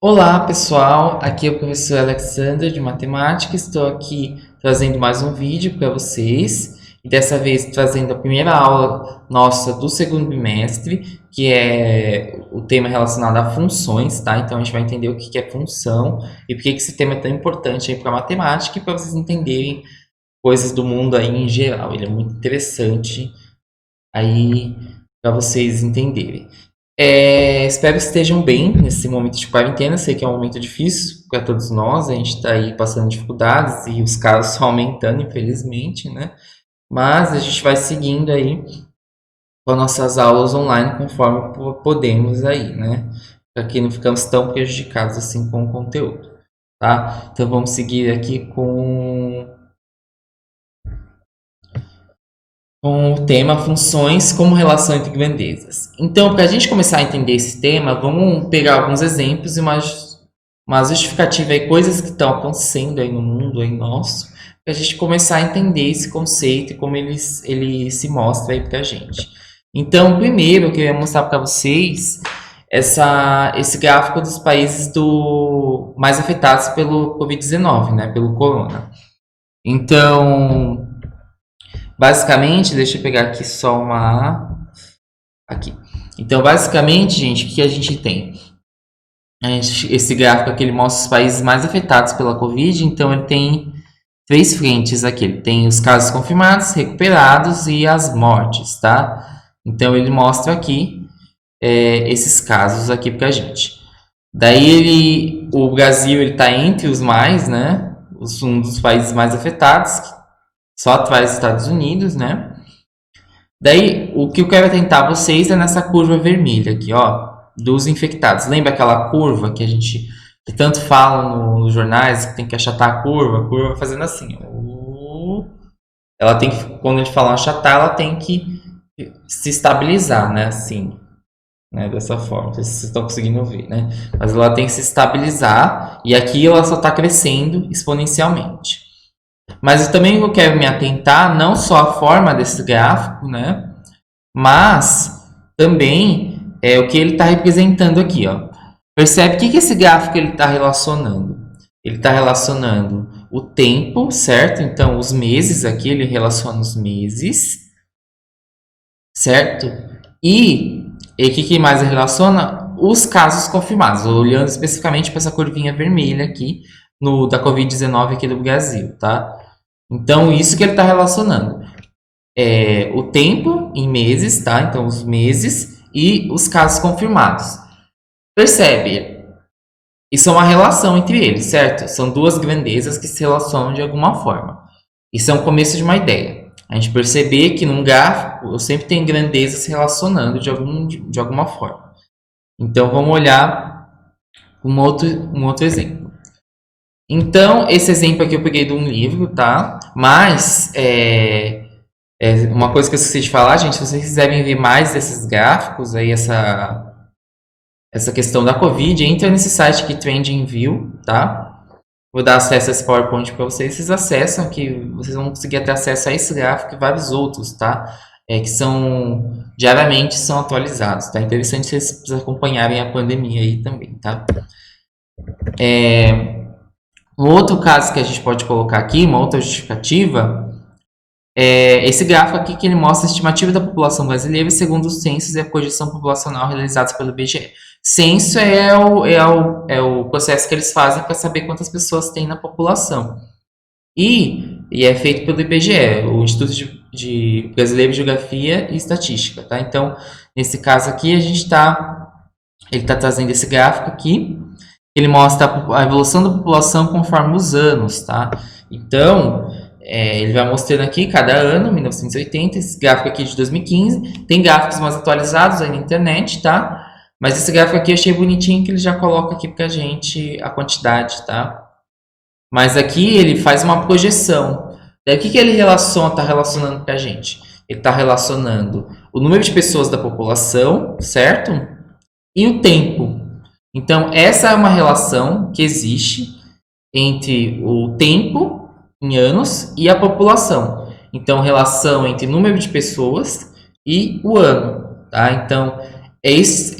Olá, pessoal. Aqui é o professor Alexander de Matemática. Estou aqui trazendo mais um vídeo para vocês. E dessa vez trazendo a primeira aula nossa do segundo bimestre, que é o tema relacionado a funções, tá? Então a gente vai entender o que é função e por que esse tema é tão importante aí para matemática e para vocês entenderem coisas do mundo aí em geral. Ele é muito interessante aí para vocês entenderem. Espero que estejam bem nesse momento de quarentena. Sei que é um momento difícil para todos nós. A gente está aí passando dificuldades e os casos só aumentando, infelizmente, né? Mas a gente vai seguindo aí com as nossas aulas online conforme podemos aí, né? Para que não ficamos tão prejudicados assim com o conteúdo, tá? Então vamos seguir aqui com o tema funções como relação entre grandezas. Então, para a gente começar a entender esse tema, vamos pegar alguns exemplos e uma justificativa aí, coisas que estão acontecendo aí no mundo aí nosso, para a gente começar a entender esse conceito e como ele se mostra aí para a gente. Então, primeiro eu queria mostrar para vocês esse gráfico dos países mais afetados pelo Covid-19, né, pelo corona. Então, basicamente, deixa eu pegar aqui só aqui. Então, basicamente, gente, o que a gente tem? Esse gráfico aqui ele mostra os países mais afetados pela Covid. Então, ele tem três frentes aqui. Ele tem os casos confirmados, recuperados e as mortes, tá? Então, ele mostra aqui esses casos aqui pra gente. Daí, o Brasil está entre os mais, né? Um dos países mais afetados, só atrás dos Estados Unidos, né? Daí, o que eu quero tentar vocês é nessa curva vermelha aqui, ó, dos infectados. Lembra aquela curva que a gente tanto fala nos jornais, que tem que achatar a curva fazendo assim, ó. Ela tem que, quando a gente fala achatar, ela tem que se estabilizar, né? Assim, né? Dessa forma, não sei se vocês estão conseguindo ver, né? Mas ela tem que se estabilizar e aqui ela só está crescendo exponencialmente. Mas eu também quero me atentar não só à forma desse gráfico, né? Mas também o que ele está representando aqui, ó. Percebe o que esse gráfico ele está relacionando? Ele está relacionando o tempo, certo? Então, os meses aqui, ele relaciona os meses, certo? E o que mais relaciona? Os casos confirmados, olhando especificamente para essa curvinha vermelha aqui, da Covid-19 aqui do Brasil, tá? Então, isso que ele está relacionando. O tempo em meses, tá? Então, os meses e os casos confirmados. Percebe? Isso é uma relação entre eles, certo? São duas grandezas que se relacionam de alguma forma. Isso é um começo de uma ideia. A gente perceber que num gráfico eu sempre tenho grandezas se relacionando de alguma forma. Então, vamos olhar um outro exemplo. Então, esse exemplo aqui eu peguei de um livro, tá? Mas, uma coisa que eu esqueci de falar, gente, se vocês quiserem ver mais desses gráficos, aí essa questão da Covid, entra nesse site aqui, TrendingView, tá? Vou dar acesso a esse PowerPoint para vocês acessam, que vocês vão conseguir ter acesso a esse gráfico e vários outros, tá? Que diariamente são atualizados, tá? Interessante vocês acompanharem a pandemia aí também, tá? Um outro caso que a gente pode colocar aqui, uma outra justificativa, é esse gráfico aqui que ele mostra a estimativa da população brasileira segundo os censos e a projeção populacional realizados pelo IBGE. Censo é o processo que eles fazem para saber quantas pessoas tem na população. E é feito pelo IBGE, o Instituto Brasileiro de Geografia e Estatística, tá? Então, nesse caso aqui, ele está trazendo esse gráfico aqui. Ele mostra a evolução da população conforme os anos, tá? Então, ele vai mostrando aqui cada ano, 1980, esse gráfico aqui de 2015. Tem gráficos mais atualizados aí na internet, tá? Mas esse gráfico aqui eu achei bonitinho que ele já coloca aqui pra gente a quantidade, tá? Mas aqui ele faz uma projeção. Daí o que ele está relacionando pra gente? Ele está relacionando o número de pessoas da população, certo? E o tempo. Então, essa é uma relação que existe entre o tempo em anos e a população. Então, relação entre número de pessoas e o ano, tá? Então,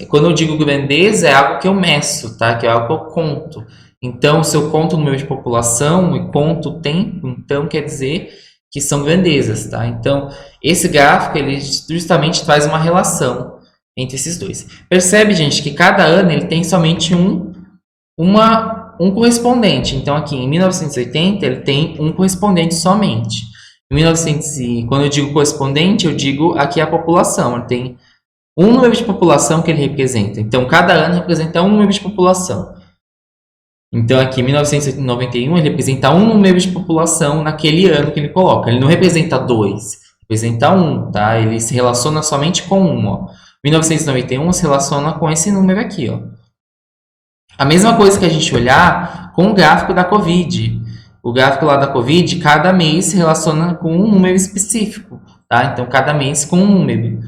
quando eu digo grandeza, é algo que eu meço, tá? Que é algo que eu conto. Então, se eu conto o número de população e conto o tempo, então quer dizer que são grandezas, tá? Então, esse gráfico, ele justamente traz uma relação entre esses dois. Percebe, gente, que cada ano ele tem somente um correspondente. Então, aqui em 1980, ele tem um correspondente somente. Em 1900, quando eu digo correspondente, eu digo aqui a população. Ele tem um número de população que ele representa. Então, cada ano representa um número de população. Então, aqui em 1991, ele representa um número de população naquele ano que ele coloca. Ele não representa dois, representa um, tá? Ele se relaciona somente com um, ó. 1991 se relaciona com esse número aqui, ó. A mesma coisa que a gente olhar com o gráfico da Covid. O gráfico lá da Covid, cada mês se relaciona com um número específico, tá? Então, cada mês com um número,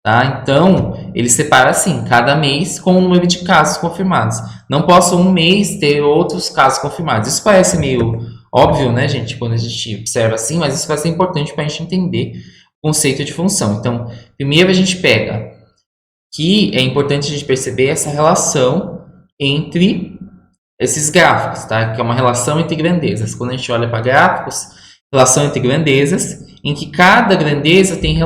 tá? Então, ele separa assim, cada mês com um número de casos confirmados. Não posso um mês ter outros casos confirmados. Isso parece meio óbvio, né, gente, quando a gente observa assim, mas isso vai ser importante para a gente entender o conceito de função. Então, primeiro a gente pega que é importante a gente perceber essa relação entre esses gráficos, tá? Que é uma relação entre grandezas. Quando a gente olha para gráficos, relação entre grandezas, em que cada grandeza tem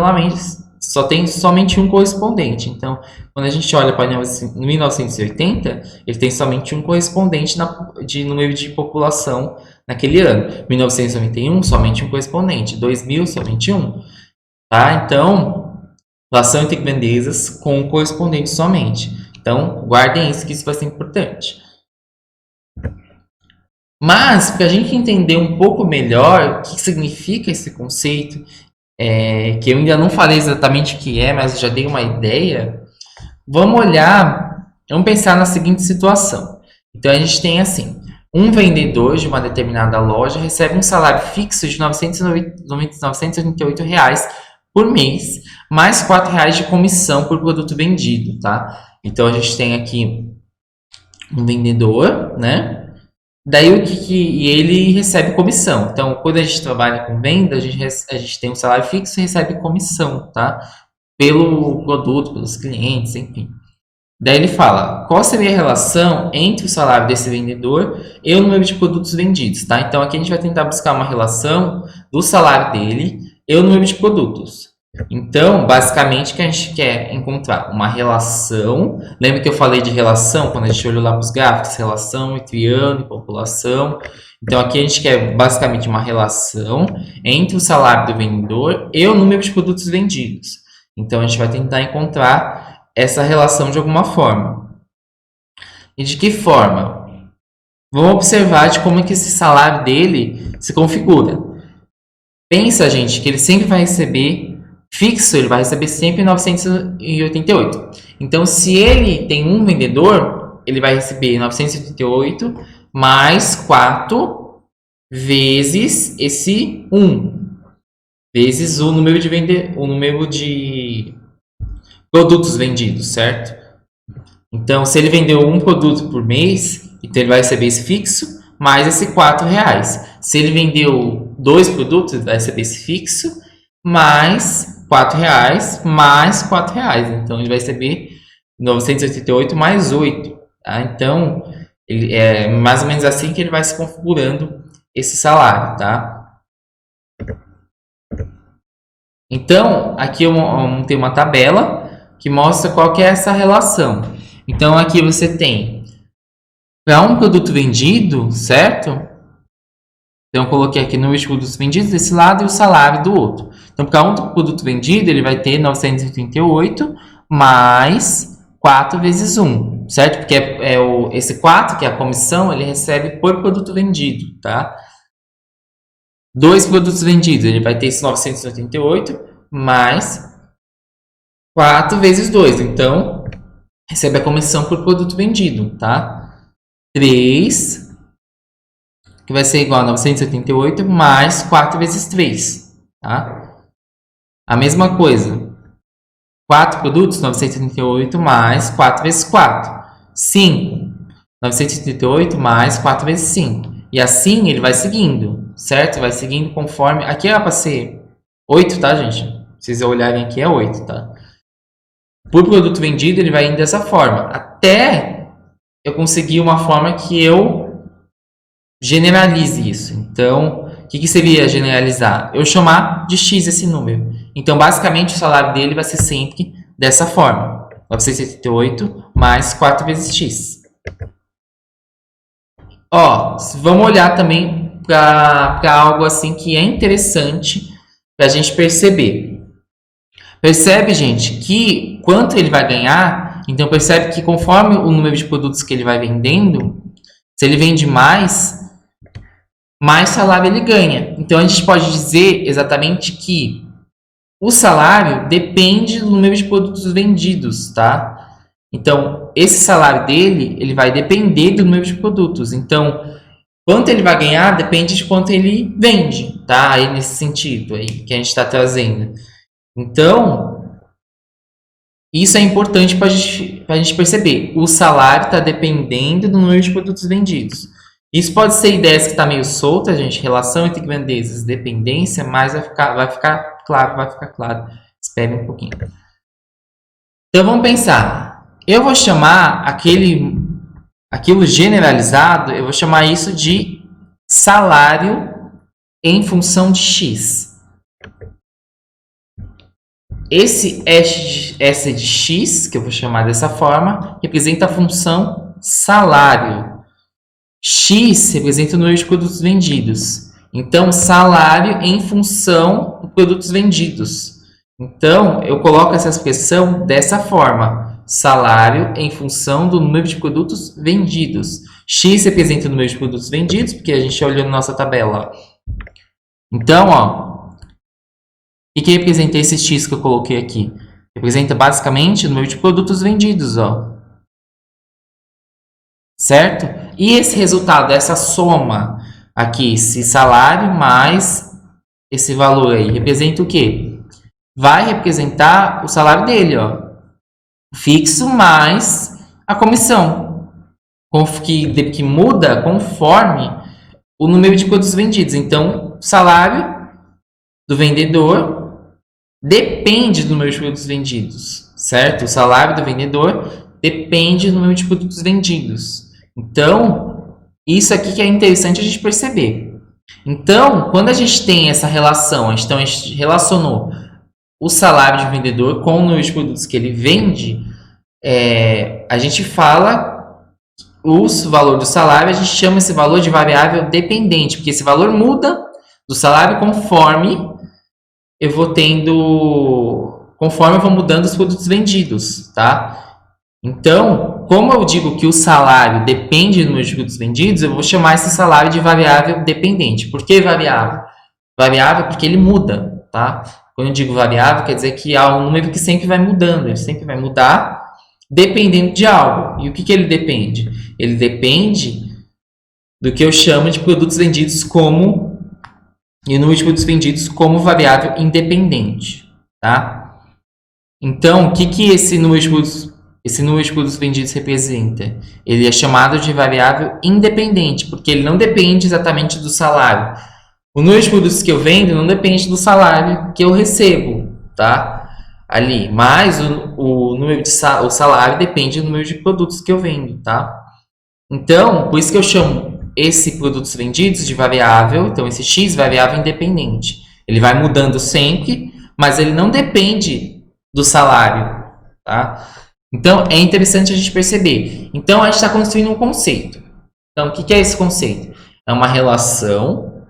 só tem somente um correspondente. Então, quando a gente olha para 1980, ele tem somente um correspondente de número de população naquele ano. 1991, somente um correspondente. 2000, somente um. Tá? Então, relação entre grandezas com um correspondente somente. Então, guardem isso, que isso vai ser importante. Mas, para a gente entender um pouco melhor o que significa esse conceito, que eu ainda não falei exatamente o que é, mas já dei uma ideia, vamos pensar na seguinte situação. Então, a gente tem assim, um vendedor de uma determinada loja recebe um salário fixo de R$ 988 por mês, mais R$ 4 de comissão por produto vendido, tá? Então, a gente tem aqui um vendedor, né? Daí e ele recebe comissão. Então, quando a gente trabalha com venda, a gente tem um salário fixo e recebe comissão, tá? Pelo produto, pelos clientes, enfim. Daí ele fala, qual seria a relação entre o salário desse vendedor e o número de produtos vendidos, tá? Então, aqui a gente vai tentar buscar uma relação do salário dele e o número de produtos. Então, basicamente, o que a gente quer encontrar uma relação. Lembra que eu falei de relação quando a gente olhou lá para os gráficos? Relação entre ano e população. Então, aqui a gente quer basicamente uma relação entre o salário do vendedor e o número de produtos vendidos. Então, a gente vai tentar encontrar essa relação de alguma forma. E de que forma? Vamos observar de como é que esse salário dele se configura. Pensa, gente, que ele sempre vai receber fixo, ele vai receber sempre 988. Então, se ele tem um vendedor, ele vai receber 988 mais 4 vezes esse 1, vezes o número de produtos vendidos, certo? Então, se ele vendeu um produto por mês, então ele vai receber esse fixo mais esse R$4. Se ele vendeu 2 produtos, ele vai receber esse fixo mais R$4 mais R$4. Então, ele vai receber 988 mais 8. Tá? Então, ele é mais ou menos assim que ele vai se configurando esse salário. Tá? Então, aqui eu montei uma tabela que mostra qual que é essa relação. Então, aqui você tem para um produto vendido, certo? Então, eu coloquei aqui número de produtos vendidos desse lado e o salário do outro. Então, para um produto vendido, ele vai ter 938 mais 4 vezes 1, certo? Porque esse 4, que é a comissão, ele recebe por produto vendido, tá? 2 produtos vendidos, ele vai ter esse 988 mais 4 vezes 2. Então, recebe a comissão por produto vendido, tá? 3, que vai ser igual a 988 mais 4 vezes 3, tá? A mesma coisa, 4 produtos, 938 mais 4 vezes 4. 5, 938 mais 4 vezes 5. E assim ele vai seguindo, certo? Vai seguindo conforme... Aqui era para ser 8, tá, gente? Se vocês olharem aqui é 8, tá? por produto vendido, ele vai indo dessa forma, até eu conseguir uma forma que eu generalize isso. Então, o que seria generalizar? Eu chamar de X esse número. Então, basicamente, o salário dele vai ser sempre dessa forma. 988 mais 4 vezes X. Ó, vamos olhar também para algo assim que é interessante para a gente perceber. Percebe, gente, que quanto ele vai ganhar, então percebe que conforme o número de produtos que ele vai vendendo, se ele vende mais salário ele ganha. Então a gente pode dizer exatamente que o salário depende do número de produtos vendidos, tá? Então esse salário dele, ele vai depender do número de produtos. Então quanto ele vai ganhar depende de quanto ele vende, tá? Aí nesse sentido aí que a gente está trazendo. Então, isso é importante para a gente perceber. O salário está dependendo do número de produtos vendidos. Isso pode ser ideias que está meio solta, gente. Relação entre grandezas, dependência, mas vai ficar claro. Espere um pouquinho. Então, vamos pensar. Eu vou chamar aquilo generalizado, eu vou chamar isso de salário em função de X. Esse S de X, que eu vou chamar dessa forma, representa a função salário. X representa o número de produtos vendidos. Então, salário em função dos produtos vendidos. Então, eu coloco essa expressão dessa forma. Salário em função do número de produtos vendidos. X representa o número de produtos vendidos, porque a gente olhou na nossa tabela. Então, ó. O que representa esse X que eu coloquei aqui? Representa basicamente o número de produtos vendidos, ó. Certo? E esse resultado, essa soma aqui, esse salário mais esse valor aí, representa o quê? Vai representar o salário dele, ó. Fixo mais a comissão, que muda conforme o número de produtos vendidos. Então, o salário do vendedor depende do número de produtos vendidos, certo? O salário do vendedor depende do número de produtos vendidos. Então, isso aqui que é interessante a gente perceber. Então, quando a gente tem essa relação, a gente relacionou o salário de vendedor com o número de produtos que ele vende, a gente fala o valor do salário, a gente chama esse valor de variável dependente, porque esse valor muda do salário conforme eu vou mudando os produtos vendidos, tá? Então, como eu digo que o salário depende do número de produtos vendidos, eu vou chamar esse salário de variável dependente. Por que variável? Variável porque ele muda, tá? Quando eu digo variável, quer dizer que há um número que sempre vai mudando, ele sempre vai mudar dependendo de algo. E o que ele depende? Ele depende do que eu chamo de produtos vendidos e o número de produtos vendidos como variável independente, tá? Então, o que esse número de produtos vendidos representa? Ele é chamado de variável independente, porque ele não depende exatamente do salário. O número de produtos que eu vendo não depende do salário que eu recebo, tá? Ali, mas o salário depende do número de produtos que eu vendo, tá? Então, por isso que eu chamo esse produtos vendidos de variável, então esse X variável independente. Ele vai mudando sempre, mas ele não depende do salário, tá? Então é interessante a gente perceber. Então a gente está construindo um conceito. Então o que é esse conceito? É uma relação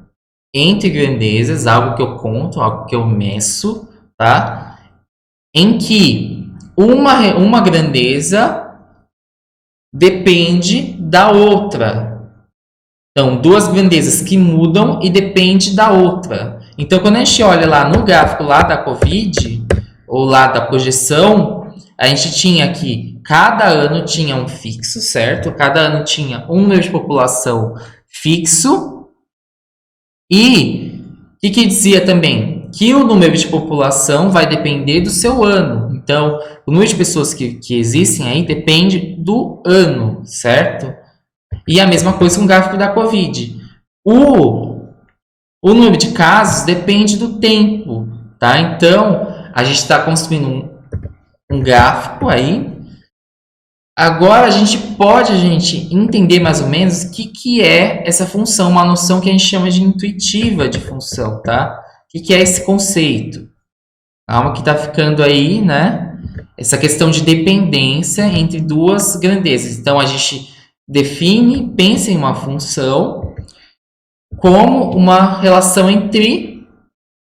entre grandezas, algo que eu conto, algo que eu meço, tá? Em que uma grandeza depende da outra. Então, duas grandezas que mudam e depende da outra. Então, quando a gente olha lá no gráfico lá da Covid, ou lá da projeção, a gente tinha que cada ano tinha um fixo, certo? Cada ano tinha um número de população fixo. E o que dizia também? Que o número de população vai depender do seu ano. Então, o número de pessoas que existem aí depende do ano, certo? E a mesma coisa com o gráfico da Covid. O número de casos depende do tempo, tá? Então, a gente está construindo um gráfico aí. Agora a gente pode entender mais ou menos o que é essa função, uma noção que a gente chama de intuitiva de função, tá? O que é esse conceito? Calma que está ficando aí, né? Essa questão de dependência entre duas grandezas. Então a gente define, pensa em uma função como uma relação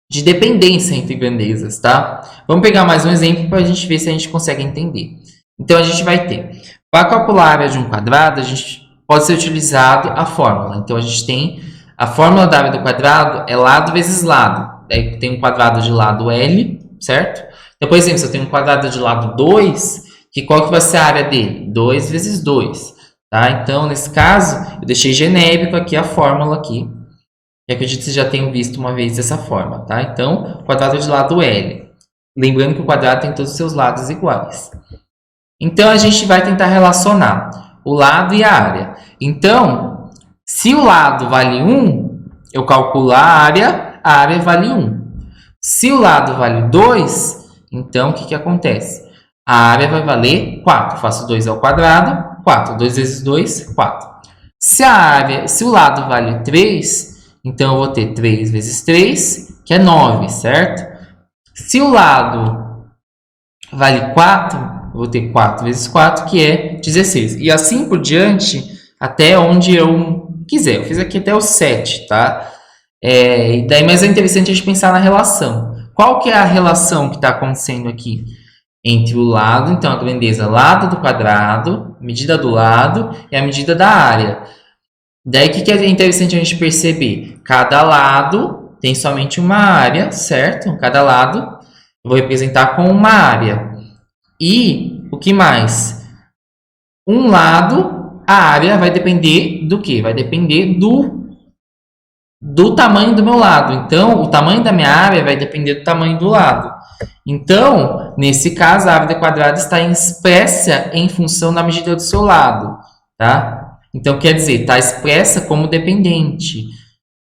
de dependência entre grandezas, tá? Vamos pegar mais um exemplo para a gente ver se a gente consegue entender. Então, a gente vai ter, para calcular a área de um quadrado, a gente pode ser utilizado a fórmula. Então, a gente tem a fórmula da área do quadrado é lado vezes lado. Daí tem um quadrado de lado L, certo? Então, por exemplo, se eu tenho um quadrado de lado 2, qual que vai ser a área dele? 2 vezes 2, tá? Então, nesse caso, eu deixei genérico aqui a fórmula aqui. E acredito que vocês já tenham visto uma vez dessa forma, tá? Então, quadrado de lado L. Lembrando que o quadrado tem todos os seus lados iguais. Então, a gente vai tentar relacionar o lado e a área. Então, se o lado vale 1, eu calculo a área vale 1. Se o lado vale 2, então o que acontece? A área vai valer 4. Faço 2 ao quadrado, 4. 2 vezes 2, 4. Se o lado vale 3, então eu vou ter 3 vezes 3, que é 9, certo? Se o lado vale 4, eu vou ter 4 vezes 4, que é 16. E assim por diante, até onde eu quiser. Eu fiz aqui até o 7, tá? Mas é interessante a gente pensar na relação. Qual que é a relação que está acontecendo aqui? Entre o lado, então a grandeza lado do quadrado, medida do lado e a medida da área. Daí o que é interessante a gente perceber? Cada lado tem somente uma área, certo? Cada lado eu vou representar com uma área. E o que mais? Um lado, a área vai depender do quê? Vai depender do tamanho do meu lado. Então, o tamanho da minha área vai depender do tamanho do lado. Então, nesse caso, a área do quadrado está expressa em função da medida do seu lado, tá? Então, quer dizer, está expressa como dependente,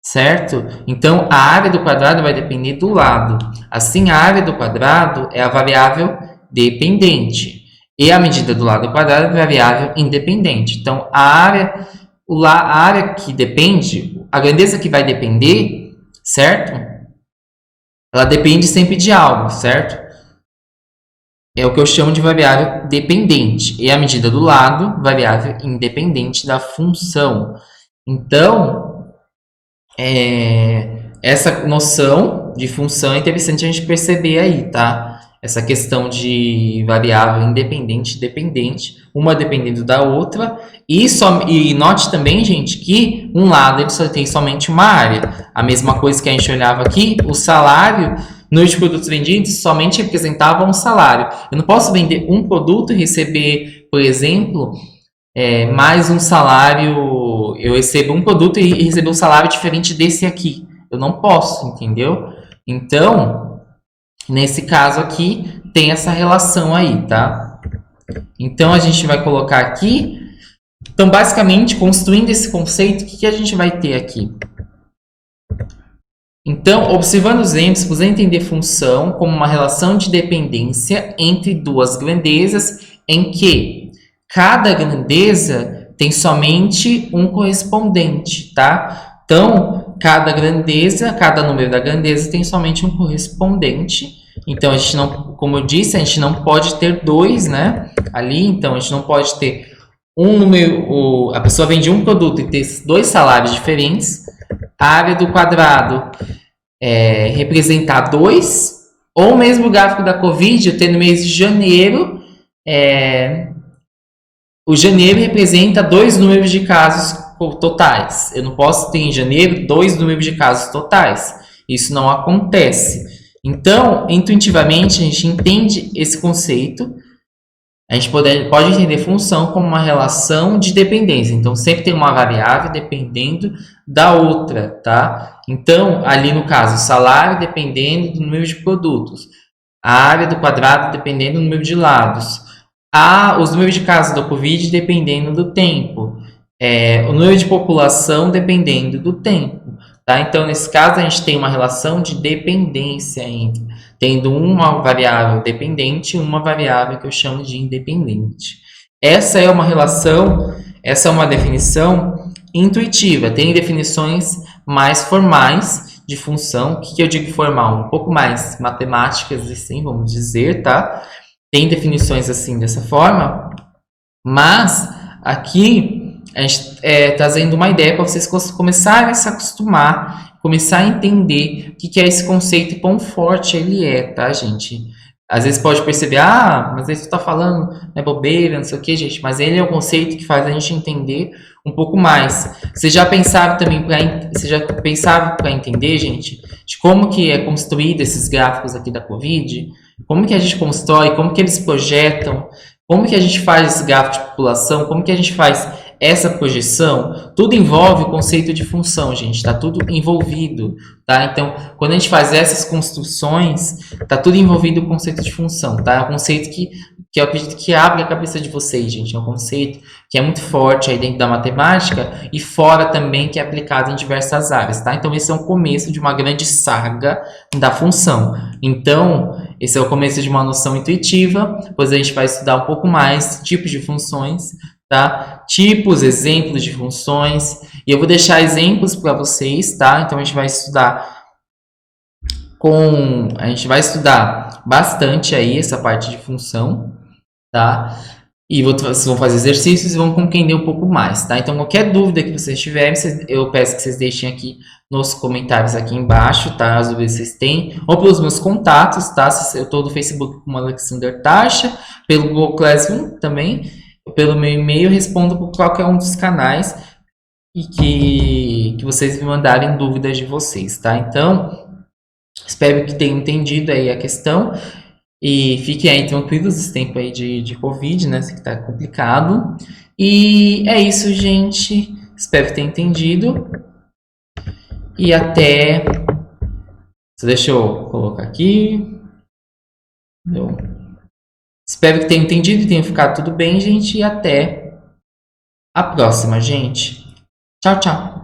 certo? Então, a área do quadrado vai depender do lado. Assim, a área do quadrado é a variável dependente. E a medida do lado quadrado é a variável independente. Então, a área que depende, a grandeza que vai depender, certo? Ela depende sempre de algo, certo? É o que eu chamo de variável dependente. E a medida do lado, variável independente da função. Então, essa noção de função é interessante a gente perceber aí, tá? Essa questão de variável independente e dependente, uma dependendo da outra. E note também, gente, que um lado ele só tem somente uma área. A mesma coisa que a gente olhava aqui, o salário nos produtos vendidos somente representava um salário. Eu não posso vender um produto e receber, por exemplo, mais um salário. Eu recebo um produto e receber um salário diferente desse aqui. Eu não posso, entendeu? Então, nesse caso aqui, tem essa relação aí, tá? Então, a gente vai colocar aqui. Então, basicamente, construindo esse conceito, o que a gente vai ter aqui? Então, observando os exemplos, você entender função como uma relação de dependência entre duas grandezas, em que cada grandeza tem somente um correspondente, tá? Então, cada número da grandeza tem somente um correspondente. Então, a gente não, como eu disse, a gente não pode ter dois, né? Ali, então, a gente não pode ter um número, a pessoa vende um produto e ter dois salários diferentes. A área do quadrado representar 2, ou mesmo o gráfico da Covid, eu tenho no mês de janeiro, o janeiro representa 2 números de casos totais. Eu não posso ter em janeiro 2 números de casos totais. Isso não acontece. Então, intuitivamente, a gente entende esse conceito. A gente pode entender função como uma relação de dependência. Então, sempre tem uma variável dependendo da outra, tá? Então, ali no caso, o salário dependendo do número de produtos. A área do quadrado dependendo do número de lados. Os números de casos da Covid dependendo do tempo. O número de população dependendo do tempo. Tá? Então, nesse caso, a gente tem uma relação de dependência entre. tendo uma variável dependente e uma variável que eu chamo de independente. Essa é uma relação, essa é uma definição intuitiva. Tem definições mais formais de função. O que eu digo formal? Um pouco mais matemáticas, assim, vamos dizer, tá? Tem definições assim dessa forma, mas aqui a gente trazendo uma ideia para vocês começarem a se acostumar, começar a entender o que é esse conceito e quão forte ele é, tá, gente? Às vezes pode perceber, mas aí tu tá falando, é bobeira, não sei o que, gente, mas ele é um conceito que faz a gente entender um pouco mais. Vocês já pensaram também para entender, gente, de como que é construído esses gráficos aqui da Covid? Como que a gente constrói, como que eles projetam, como que a gente faz esse gráfico de população, como que a gente faz essa projeção? Tudo envolve o conceito de função, gente, está tudo envolvido, tá? Então, quando a gente faz essas construções, está tudo envolvido o conceito de função, tá? É um conceito que eu acredito que abre a cabeça de vocês, gente. É um conceito que é muito forte aí dentro da matemática e fora também, que é aplicado em diversas áreas, tá? Então, esse é um começo de uma grande saga da função. Então, esse é o começo de uma noção intuitiva, depois a gente vai estudar um pouco mais tipos de funções, tá? Tipos, exemplos de funções, e eu vou deixar exemplos para vocês, tá? Então a gente vai estudar bastante aí essa parte de função, tá? E vocês vão fazer exercícios e vão compreender um pouco mais, tá? Então qualquer dúvida que vocês tiverem, eu peço que vocês deixem aqui nos comentários aqui embaixo, tá? As dúvidas que vocês têm, ou pelos meus contatos, tá? Eu tô no Facebook como Alexander Tacha, pelo Google Classroom também, pelo meu e-mail, eu respondo por qualquer um dos canais e que vocês me mandarem dúvidas de vocês, tá? Então, espero que tenham entendido aí a questão e fiquem aí tranquilos esse tempo aí de Covid, né? Que tá complicado. E é isso, gente. Espero que tenham entendido. E até... Deixa eu colocar aqui. Espero que tenham entendido e tenha ficado tudo bem, gente. E até a próxima, gente. Tchau, tchau.